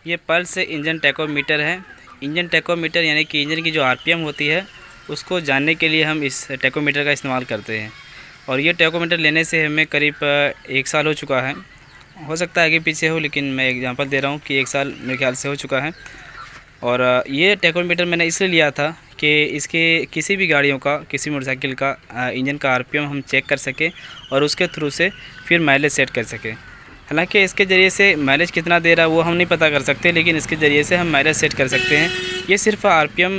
ये pulse engine tachometer है। Engine tachometer यानी कि इंजन की जो आरपीएम होती है उसको जानने के लिए हम इस टैकोमीटर का इस्तेमाल करते हैं। और ये टैकोमीटर लेने से हमें करीब 1 साल हो चुका है। हो सकता है कि पीछे हो, लेकिन मैं एग्जांपल दे रहा हूँ कि 1 साल मेरे ख्याल से हो चुका है। और ये टैकोमीटर मैंने इसलिए लिया था कि इसके किसी भी गाड़ियों का, किसी मोटरसाइकिल का इंजन का आरपीएम हम चेक कर सकें और उसके थ्रू से फिर माइलेज सेट कर सकें। हालांकि इसके ज़रिए से माइलेज कितना दे रहा है वो हम नहीं पता कर सकते, लेकिन इसके ज़रिए से हम माइलेज सेट कर सकते हैं। ये सिर्फ आरपीएम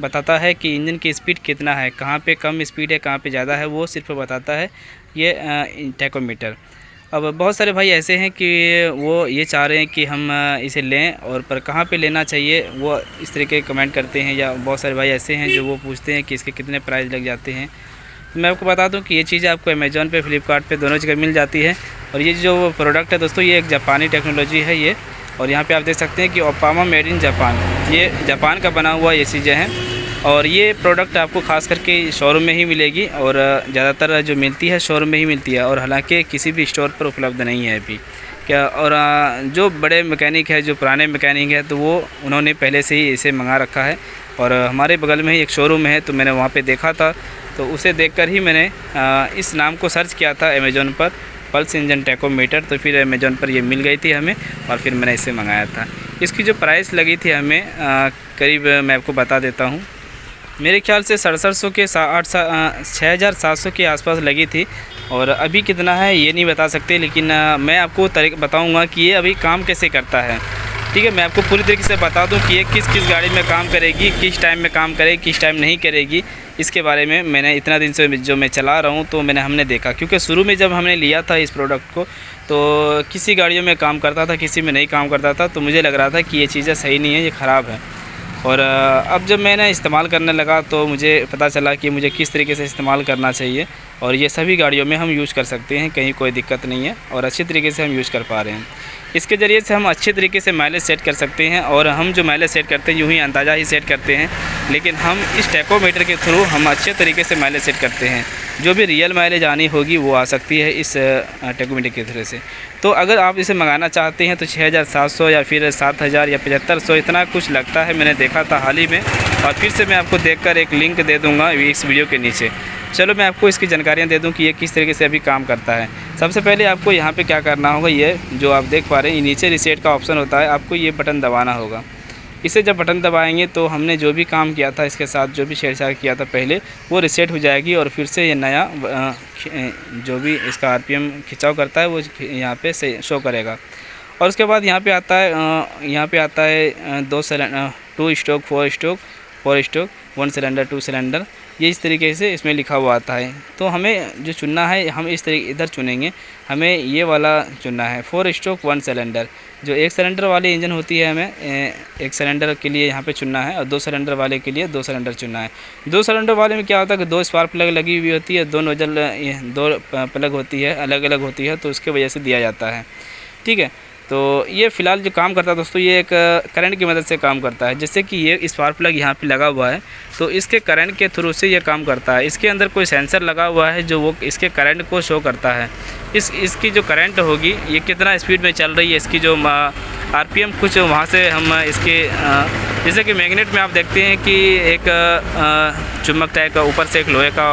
बताता है कि इंजन की स्पीड कितना है, कहाँ पे कम स्पीड है, कहाँ पे ज़्यादा है, वो सिर्फ बताता है ये टैकोमीटर। अब बहुत सारे भाई ऐसे हैं कि वो ये चाह रहे हैं कि हम इसे लें, और पर कहाँ पे लेना चाहिए वो इस तरीके कमेंट करते हैं। या बहुत सारे भाई ऐसे हैं जो वो पूछते हैं कि इसके कितने प्राइस लग जाते हैं। तो मैं आपको बता दूं कि ये चीज़ें आपको अमेज़ॉन पे, फ्लिपकार्ट पे दोनों जगह मिल जाती है। और ये जो प्रोडक्ट है दोस्तों, ये एक जापानी टेक्नोलॉजी है ये। और यहाँ पे आप देख सकते हैं कि ओपामा मेड इन जापान, ये जापान का बना हुआ ये चीज़ें हैं। और ये प्रोडक्ट आपको खास करके शोरूम में ही मिलेगी, और ज़्यादातर जो मिलती है शोरूम में ही मिलती है, और हालांकि किसी भी स्टोर पर उपलब्ध नहीं है अभी क्या। और जो बड़े मैकेनिक है, जो पुराने मैकेनिक है, तो वो उन्होंने पहले से ही इसे मंगा रखा है। और हमारे बगल में ही एक शोरूम है, तो मैंने वहाँ पे देखा था, तो उसे देखकर ही मैंने इस नाम को सर्च किया था अमेज़ॉन पर, पल्स इंजन टैकोमीटर। तो फिर अमेज़ॉन पर ये मिल गई थी हमें, और फिर मैंने इसे मंगाया था। इसकी जो प्राइस लगी थी हमें करीब, मैं आपको बता देता हूँ, मेरे ख्याल से 6700 के 6700 के आसपास लगी थी। और अभी कितना है ये नहीं बता सकते, लेकिन मैं आपको तरीका बताऊंगा कि ये अभी काम कैसे करता है। ठीक है, मैं आपको पूरी तरीके से बता दूं कि ये किस किस गाड़ी में काम करेगी, किस टाइम में काम करेगी, किस टाइम नहीं करेगी। इसके बारे में मैंने इतना दिन से जो मैं चला रहा हूँ, तो हमने देखा, क्योंकि शुरू में जब हमने लिया था इस प्रोडक्ट को, तो किसी गाड़ियों में काम करता था, किसी में नहीं काम करता था। तो मुझे लग रहा था कि ये चीज़ें सही नहीं है, ये ख़राब है। और अब जब मैंने इस्तेमाल करने लगा तो मुझे पता चला कि मुझे किस तरीके से इस्तेमाल करना चाहिए। और ये सभी गाड़ियों में हम यूज़ कर सकते हैं, कहीं कोई दिक्कत नहीं है, और अच्छी तरीके से हम यूज़ कर पा रहे हैं। इसके ज़रिए से हम अच्छे तरीके से माइलेज सेट कर सकते हैं। और हम जो माइलेज सेट करते हैं यूँ ही अंदाज़ा ही सेट करते हैं, लेकिन हम इस टैकोमीटर के थ्रू हम अच्छे तरीके से माइलेज सेट करते हैं। जो भी रियल माइलेज आनी होगी वो आ सकती है इस टैकोमीटर के थ्रू से। तो अगर आप इसे मंगाना चाहते हैं तो 6700 या फिर 7000 या 7500 इतना कुछ लगता है, मैंने देखा था हाल ही में। और फिर से मैं आपको देखकर एक लिंक दे दूँगा इस वीडियो के नीचे। चलो मैं आपको इसकी जानकारियाँ दे दूँ कि ये किस तरीके से अभी काम करता है। सबसे पहले आपको यहाँ पे क्या करना होगा, ये जो आप देख पा रहे हैं नीचे रीसेट का ऑप्शन होता है, आपको ये बटन दबाना होगा। इसे जब बटन दबाएंगे तो हमने जो भी काम किया था, इसके साथ जो भी छेड़छाड़ किया था पहले, वो रीसेट हो जाएगी। और फिर से ये नया जो भी इसका आरपीएम खिंचाव करता है वो यहाँ पे से शो करेगा। और उसके बाद यहाँ पे आता है 2 cylinder, 2 stroke, 4 stroke, 4 stroke, 1 cylinder, 2 cylinder, ये इस तरीके से इसमें लिखा हुआ आता है। तो हमें जो चुनना है, हम इस तरीके इधर चुनेंगे, हमें ये वाला चुनना है 4 स्ट्रोक 1 सिलेंडर। जो 1 सिलेंडर वाली इंजन होती है, हमें 1 सिलेंडर के लिए यहाँ पे चुनना है, और 2 सिलेंडर वाले के लिए 2 सिलेंडर चुनना है। 2 सिलेंडर वाले में क्या होता है कि 2 स्पार्क प्लग लगी हुई होती है, 2 नोजल 2 प्लग होती है, अलग अलग होती है, तो उसके वजह से दिया जाता है। ठीक है, तो ये फ़िलहाल जो काम करता है दोस्तों, ये एक करंट की मदद से काम करता है। जैसे कि ये स्पार्क प्लग यहाँ पे लगा हुआ है, तो इसके करंट के थ्रू से ये काम करता है। इसके अंदर कोई सेंसर लगा हुआ है जो वो इसके करंट को शो करता है। इसकी जो करंट होगी, ये कितना स्पीड में चल रही है, इसकी जो आरपीएम कुछ वहाँ से हम इसके जैसे कि मैग्नेट में आप देखते हैं कि एक चुम्बक टाइप का ऊपर से एक लोहे का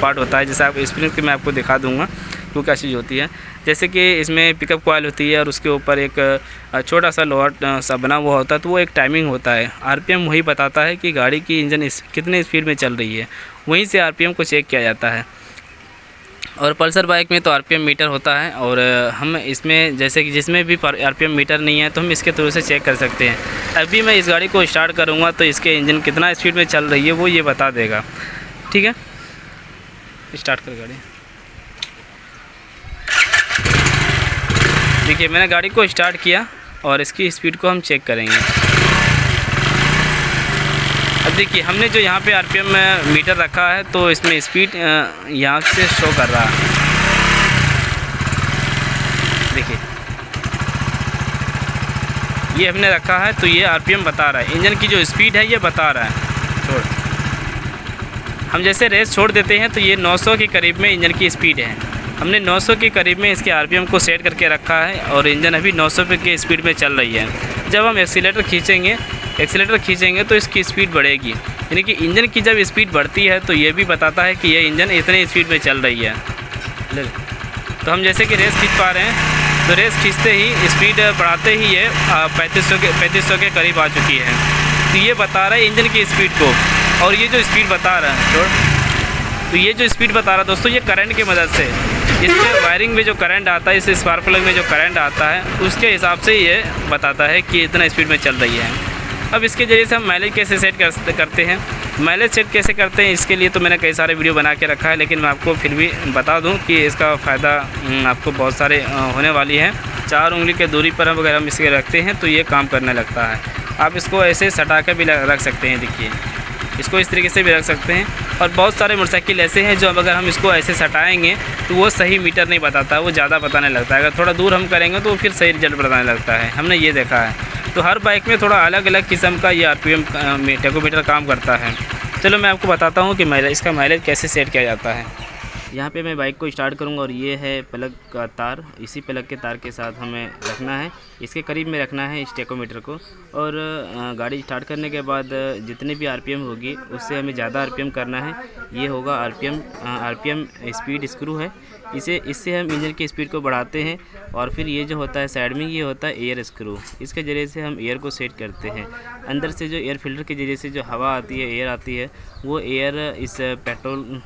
पार्ट होता है। जैसे आप स्प्रिंग की मैं आपको दिखा दूँगा वो क्या चीज़ होती है। जैसे कि इसमें पिकअप कॉइल होती है, और उसके ऊपर एक छोटा सा लोहा सा बना हुआ होता है, तो वो एक टाइमिंग होता है। आरपीएम वही बताता है कि गाड़ी की इंजन कितने स्पीड में चल रही है, वहीं से आरपीएम को चेक किया जाता है। और पल्सर बाइक में तो आरपीएम मीटर होता है, और हम इसमें जैसे कि जिसमें भी आरपीएम मीटर नहीं है तो हम इसके थ्रू से चेक कर सकते हैं। अभी मैं इस गाड़ी को स्टार्ट करूँगा तो इसके इंजन कितना स्पीड में चल रही है वो ये बता देगा। ठीक है, स्टार्ट कर गाड़ी। देखिए मैंने गाड़ी को स्टार्ट किया, और इसकी स्पीड को हम चेक करेंगे। अब देखिए हमने जो यहाँ पे आरपीएम मीटर रखा है, तो इसमें स्पीड यहाँ से शो कर रहा है। देखिए ये हमने रखा है, तो ये आरपीएम बता रहा है, इंजन की जो स्पीड है ये बता रहा है। छोड़, हम जैसे रेस छोड़ देते हैं तो ये 900 के करीब में इंजन की स्पीड है। हमने 900 के करीब में इसके आरपीएम को सेट करके रखा है, और इंजन अभी 900 की स्पीड में चल रही है। जब हम एक्सीलेटर खींचेंगे तो इसकी स्पीड बढ़ेगी, यानी कि इंजन की जब स्पीड बढ़ती है तो ये भी बताता है कि ये इंजन इतने स्पीड में चल रही है। तो हम जैसे कि रेस खींच पा रहे हैं, तो रेस खींचते ही स्पीड बढ़ाते ही ये 3500 के करीब आ चुकी है। तो ये बता रहा है इंजन की स्पीड को। और ये जो स्पीड बता रहा है तो ये जो स्पीड बता रहा है दोस्तों, ये करंट की मदद से, इससे वायरिंग में जो करंट आता है, इस स्पार्क प्लग में जो करंट आता है उसके हिसाब से ये बताता है कि इतना स्पीड में चल रही है। अब इसके ज़रिए से हम माइलेज कैसे सेट करते हैं, माइलेज सेट कैसे करते हैं, इसके लिए तो मैंने कई सारे वीडियो बना के रखा है, लेकिन मैं आपको फिर भी बता दूं कि इसका फ़ायदा आपको बहुत सारे होने वाली है। 4 उंगली के दूरी पर हम अगर हम इसे रखते हैं तो ये काम करने लगता है। आप इसको ऐसे सटा के भी रख सकते हैं, देखिए इसको इस तरीके से भी रख सकते हैं। और बहुत सारे मोटरसाइकिल ऐसे हैं जो अब अगर हम इसको ऐसे सटाएँगे तो वो सही मीटर नहीं बताता, वो ज़्यादा बताने लगता है। अगर थोड़ा दूर हम करेंगे तो फिर सही रिजल्ट बताने लगता है, हमने ये देखा है। तो हर बाइक में थोड़ा अलग अलग किस्म का ये RPM टेकोमीटर काम करता है। चलो मैं आपको बताता हूँ कि इसका माइलेज कैसे सेट किया जाता है। यहाँ पे मैं बाइक को स्टार्ट करूँगा और ये है प्लग का तार, इसी प्लग के तार के साथ हमें रखना है, इसके करीब में रखना है इस टेकोमीटर को। और गाड़ी स्टार्ट करने के बाद जितनी भी RPM होगी उससे हमें ज़्यादा RPM करना है। ये होगा RPM स्पीड स्क्रू है, इससे हम इंजन की स्पीड को बढ़ाते हैं। और फिर ये जो होता है साइड में, ये होता है एयर स्क्रू, इसके ज़रिए से हम एयर को सेट करते हैं। अंदर से जो एयर फिल्टर के ज़रिए से जो हवा आती है, एयर आती है, वो एयर इस पेट्रोल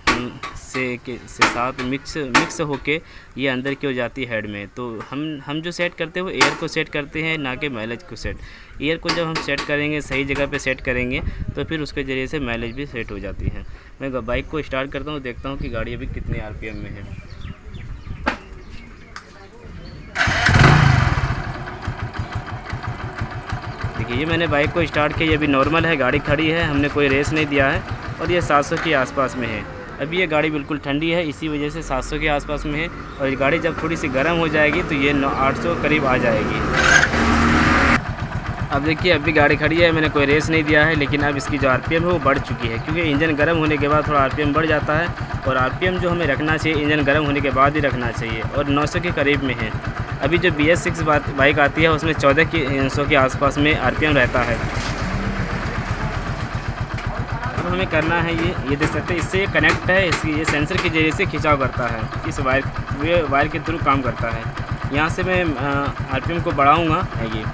से साथ मिक्स होके ये अंदर की हो जाती है हेड में। तो हम जो सेट करते हैं वो एयर को सेट करते हैं, ना कि माइलेज को सेट। एयर को जब हम सेट करेंगे, सही जगह पे सेट करेंगे, तो फिर उसके ज़रिए से माइलेज भी सेट हो जाती है। मैं बाइक को स्टार्ट करता हूँ, देखता हूँ कि गाड़ी अभी कितने RPM में है। देखिए ये मैंने बाइक को स्टार्ट किया, ये अभी नॉर्मल है, गाड़ी खड़ी है, हमने कोई रेस नहीं दिया है और ये 700 के आसपास में है। अभी ये गाड़ी बिल्कुल ठंडी है, इसी वजह से 700 के आसपास में है। और ये गाड़ी जब थोड़ी सी गर्म हो जाएगी तो ये 800 करीब आ जाएगी। अब देखिए अभी गाड़ी खड़ी है, मैंने कोई रेस नहीं दिया है, लेकिन अब इसकी जो RPM है वो बढ़ चुकी है, क्योंकि इंजन गर्म होने के बाद थोड़ा RPM बढ़ जाता है। और RPM जो हमें रखना चाहिए इंजन गर्म होने के बाद ही रखना चाहिए, और 900 के करीब में है। अभी जो BS6 बाइक आती है उसमें 1400 के आसपास में RPM रहता है। अब हमें करना है ये देख सकते हैं, इससे कनेक्ट है, इसकी ये सेंसर के जरिए से खिंचाव करता है, इस वायर के थ्रू काम करता है। यहाँ से मैं RPM को बढ़ाऊँगा, ये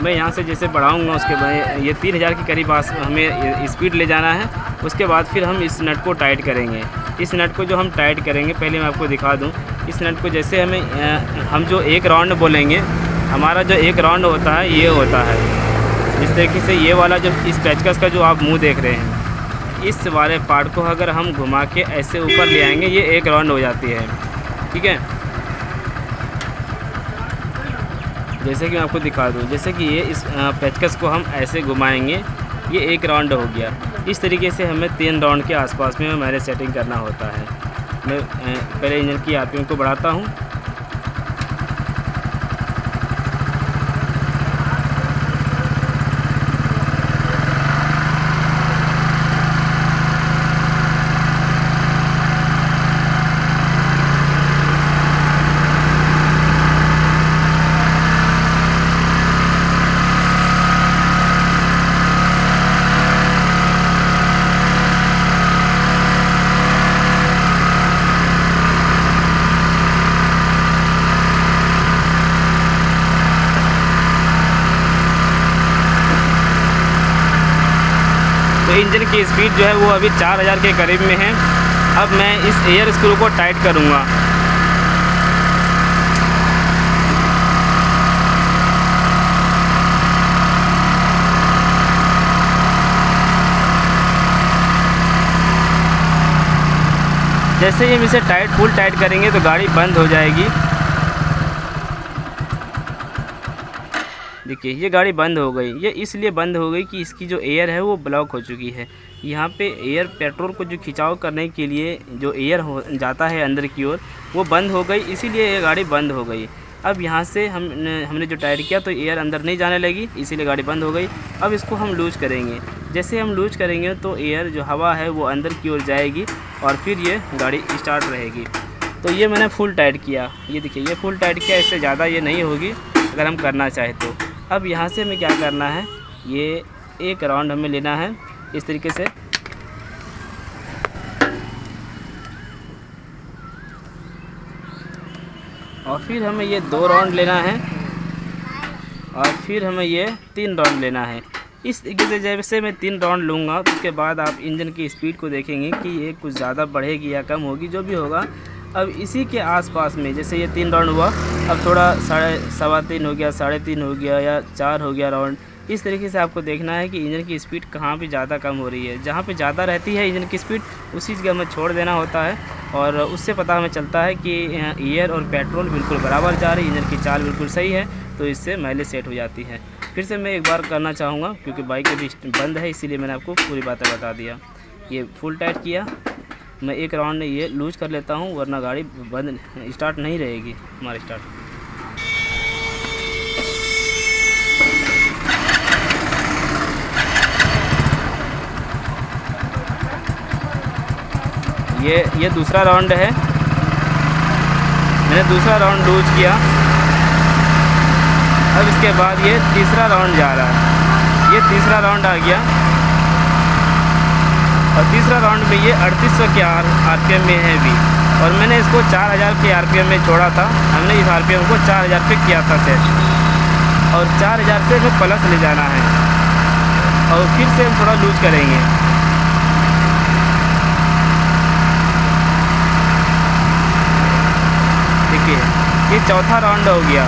मैं यहाँ से जैसे बढ़ाऊँगा उसके बाद ये 3000 के करीब हमें स्पीड ले जाना है। उसके बाद फिर हम इस नट को टाइट करेंगे। इस नट को जो हम टाइट करेंगे, पहले मैं आपको दिखा दूँ। इस नट को जैसे हम जो एक राउंड बोलेंगे, हमारा जो एक राउंड होता है ये होता है इस तरीके से। ये वाला जो इस पेचकस का जो आप मुँह देख रहे हैं, इस वाले पार्ट को अगर हम घुमा के ऐसे ऊपर ले आएंगे, ये एक राउंड हो जाती है, ठीक है। जैसे कि मैं आपको दिखा दूँ, जैसे कि ये इस पेचकस को हम ऐसे घुमाएंगे, ये एक राउंड हो गया। इस तरीके से हमें 3 राउंड के आसपास में हमारे सेटिंग करना होता है। मैं पहले इंजन की RPM को बढ़ाता हूँ। तो इंजन की स्पीड जो है वो अभी 4000 के करीब में है। अब मैं इस एयर स्क्रू को टाइट करूँगा। जैसे ही हम इसे फुल टाइट करेंगे तो गाड़ी बंद हो जाएगी। देखिए ये गाड़ी बंद हो गई। ये इसलिए बंद हो गई कि इसकी जो एयर है वो ब्लॉक हो चुकी है। यहाँ पे एयर पेट्रोल को जो खिंचाव करने के लिए जो एयर हो जाता है अंदर की ओर, वो बंद हो गई, इसीलिए ये गाड़ी बंद हो गई। अब यहाँ से हमने जो टाइट किया तो एयर अंदर नहीं जाने लगी, इसीलिए गाड़ी बंद हो गई। अब इसको हम लूज करेंगे। जैसे हम लूज करेंगे तो एयर जो हवा है वो अंदर की ओर जाएगी और फिर ये गाड़ी स्टार्ट रहेगी। तो ये मैंने फुल टाइट किया, ये देखिए ये फुल टाइट किया। इससे ज़्यादा ये नहीं होगी अगर हम करना चाहें तो। अब यहाँ से हमें क्या करना है, ये एक राउंड हमें लेना है इस तरीके से, और फिर हमें ये 2 राउंड लेना है, और फिर हमें ये 3 राउंड लेना है। इस तरीके से जैसे मैं 3 राउंड लूँगा तो उसके बाद आप इंजन की स्पीड को देखेंगे कि ये कुछ ज़्यादा बढ़ेगी या कम होगी, जो भी होगा। अब इसी के आसपास में जैसे ये 3 राउंड हुआ, अब थोड़ा 3.5 हो गया, 3.5 हो गया, या 4 हो गया राउंड। इस तरीके से आपको देखना है कि इंजन की स्पीड कहाँ पे ज़्यादा कम हो रही है। जहाँ पे ज़्यादा रहती है इंजन की स्पीड, उसी जगह हमें छोड़ देना होता है, और उससे पता हमें चलता है कि एयर और पेट्रोल बिल्कुल बराबर जा रही है, इंजन की चाल बिल्कुल सही है, तो इससे माइलेज सेट हो जाती है। फिर से मैं एक बार करना चाहूँगा, क्योंकि बाइक अभी बंद है, इसीलिए मैंने आपको पूरी बातें बता दिया। ये फुल टाइट किया, मैं एक राउंड में ये लूज कर लेता हूँ, वरना गाड़ी बंद स्टार्ट नहीं रहेगी हमारी स्टार्ट। ये दूसरा राउंड है, मैंने दूसरा राउंड लूज किया। अब इसके बाद ये तीसरा राउंड जा रहा है, ये तीसरा राउंड आ गया, और तीसरा राउंड में ये 3800 के आरपीएम में है भी, और मैंने इसको 4000 के आरपीएम में छोड़ा था। हमने इस आरपीएम को 4000 पे किया था सेट, और 4000 से हमें प्लस ले जाना है, और फिर से हम थोड़ा लूज करेंगे। देखिए ये चौथा राउंड हो गया।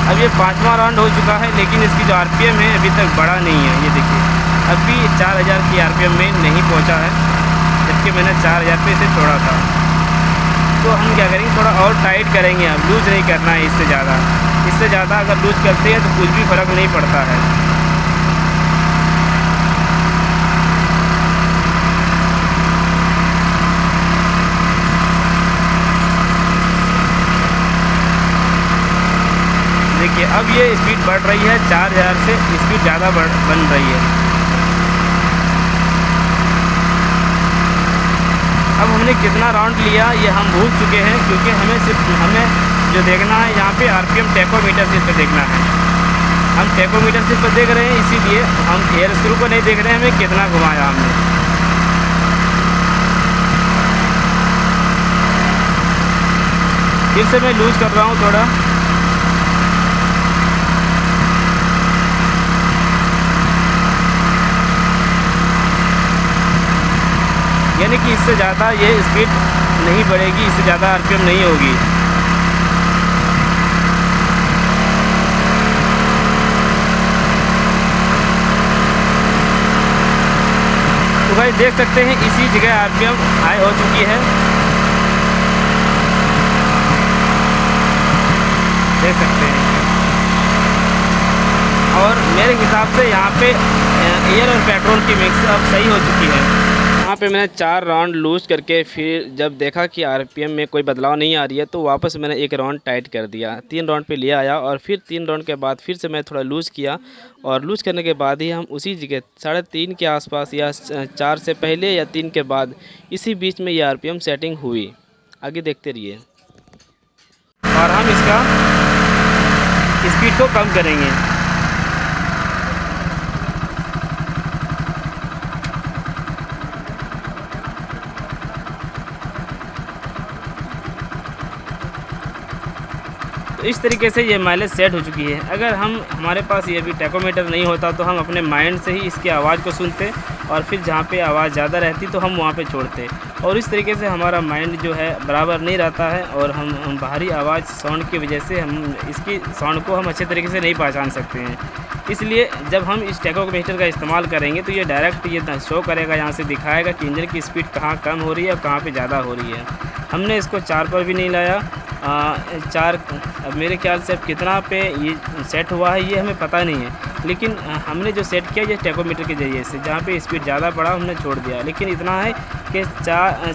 अब ये 5वां राउंड हो चुका है, लेकिन इसकी जो आरपीएम है अभी तक बढ़ा नहीं है। ये देखिए अभी 4000 की आरपीएम में नहीं पहुंचा है, जबकि मैंने 4000 पे इसे छोड़ा था। तो हम क्या करेंगे, थोड़ा और टाइट करेंगे, अब लूज नहीं करना है इससे ज़्यादा। इससे ज़्यादा अगर लूज करते हैं तो कुछ भी फ़र्क नहीं पड़ता है। देखिए अब ये स्पीड बढ़ रही है, 4000 से स्पीड ज़्यादा बन रही है। अब हमने कितना राउंड लिया ये हम भूल चुके हैं, क्योंकि हमें जो देखना है यहाँ पे आरपीएम टैकोमीटर सिर्फ पे देखना है। हम टैकोमीटर सिर्फ पे देख रहे हैं, इसीलिए हम एयर स्क्रू को नहीं देख रहे हैं हमें कितना घुमाया हमने। फिर से मैं लूज कर रहा हूँ थोड़ा। यानी कि इससे ज़्यादा ये स्पीड नहीं बढ़ेगी, इससे ज़्यादा आरपीएम नहीं होगी। तो भाई देख सकते हैं इसी जगह आरपीएम हाई हो चुकी है, देख सकते हैं। और मेरे हिसाब से यहाँ पे एयर और पेट्रोल की मिक्स अब सही हो चुकी है। यहाँ पे मैंने 4 राउंड लूज करके फिर जब देखा कि आरपीएम में कोई बदलाव नहीं आ रही है, तो वापस मैंने एक राउंड टाइट कर दिया, 3 राउंड पे ले आया, और फिर 3 राउंड के बाद फिर से मैं थोड़ा लूज़ किया, और लूज़ करने के बाद ही हम उसी जगह 3.5 के आसपास, या 4 से पहले या 3 के बाद, इसी बीच में ये आरपीएम सेटिंग हुई। आगे देखते रहिए, और हम इसका स्पीड को कम करेंगे। तो इस तरीके से ये माइलेज सेट हो चुकी है। अगर हमारे पास ये भी टैकोमीटर नहीं होता तो हम अपने माइंड से ही इसकी आवाज़ को सुनते, और फिर जहाँ पे आवाज़ ज़्यादा रहती तो हम वहाँ पे छोड़ते, और इस तरीके से हमारा माइंड जो है बराबर नहीं रहता है, और हम बाहरी आवाज़ साउंड की वजह से हम इसकी साउंड को हम अच्छे तरीके से नहीं पहचान सकते हैं। इसलिए जब हम इस टैकोमीटर का इस्तेमाल करेंगे तो ये डायरेक्ट ये शो करेगा, यहाँ से दिखाएगा कि इंजन की स्पीड कहाँ कम हो रही है और कहाँ पे ज़्यादा हो रही है। हमने इसको 4 पर भी नहीं लाया, 4 अब मेरे ख्याल से अब कितना पे ये सेट हुआ है ये हमें पता नहीं है, लेकिन हमने जो सेट किया ये टैकोमीटर के ज़रिए से, जहाँ पे स्पीड ज़्यादा बढ़ा हमने छोड़ दिया। लेकिन इतना है कि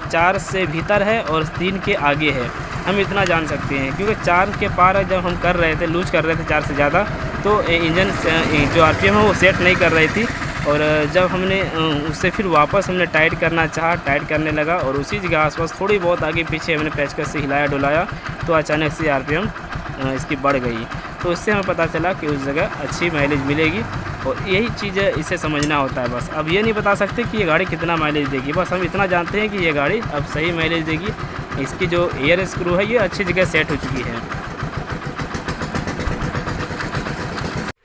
4 से भीतर है और 3 के आगे है, हम इतना जान सकते हैं, क्योंकि 4 के पार जब हम कर रहे थे, लूज कर रहे थे 4 से ज़्यादा, तो इंजन जो आरपीएम है वो सेट नहीं कर रही थी, और जब हमने उससे फिर वापस हमने टाइट करना चाहा, टाइट करने लगा और उसी जगह आसपास थोड़ी बहुत आगे पीछे हमने पेचकस से हिलाया डुलाया तो अचानक से आरपीएम इसकी बढ़ गई। तो इससे हमें पता चला कि उस जगह अच्छी माइलेज मिलेगी और यही चीज़ इसे समझना होता है बस। अब ये नहीं बता सकते कि ये गाड़ी कितना माइलेज देगी, बस हम इतना जानते हैं कि ये गाड़ी अब सही माइलेज देगी। इसकी जो एयर स्क्रू है ये अच्छी जगह सेट हो चुकी है।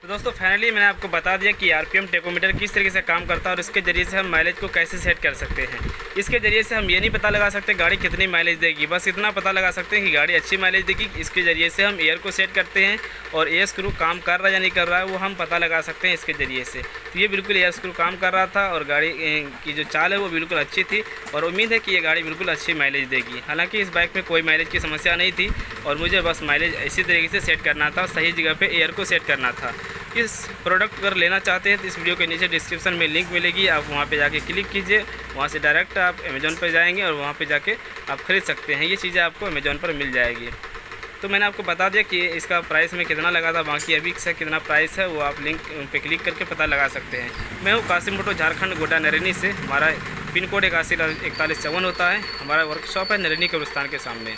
दोस्तों फाइनली मैंने आपको बता दिया कि आरपीएम टेकोमीटर किस तरीके से काम करता है और इसके ज़रिए से हम माइलेज को कैसे सेट कर सकते हैं। इसके ज़रिए से हम ये नहीं पता लगा सकते गाड़ी कितनी माइलेज देगी, बस इतना पता लगा सकते हैं कि गाड़ी अच्छी माइलेज देगी। इसके ज़रिए से हम एयर को सेट करते हैं और एयर स्क्रू काम कर रहा है या नहीं कर रहा है वो हम पता लगा सकते हैं इसके ज़रिए से। तो ये बिल्कुल एयर स्क्रू काम कर रहा था और गाड़ी की जो चाल है वो बिल्कुल अच्छी थी और उम्मीद है कि ये गाड़ी बिल्कुल अच्छी माइलेज देगी। हालाँकि इस बाइक में कोई माइलेज की समस्या नहीं थी और मुझे बस माइलेज इसी तरीके से सेट करना था, सही जगह पर एयर को सेट करना था। इस प्रोडक्ट अगर लेना चाहते हैं तो इस वीडियो के नीचे डिस्क्रिप्शन में लिंक मिलेगी, आप वहां पे जाके क्लिक कीजिए, वहां से डायरेक्ट आप अमेज़ॉन पर जाएंगे और वहां पे जाके आप ख़रीद सकते हैं। ये चीज़ें आपको अमेज़ॉन पर मिल जाएगी। तो मैंने आपको बता दिया कि इसका प्राइस में कितना लगा था, बाकी अभी से कितना प्राइस है वो आप लिंक पे क्लिक करके पता लगा सकते हैं। मैं हूँ कासिम मोटो, झारखंड, गोड्डा नरैनी से। हमारा पिन कोड 814154 होता है। हमारा वर्कशॉप है नरैनी कब्रिस्तान के सामने।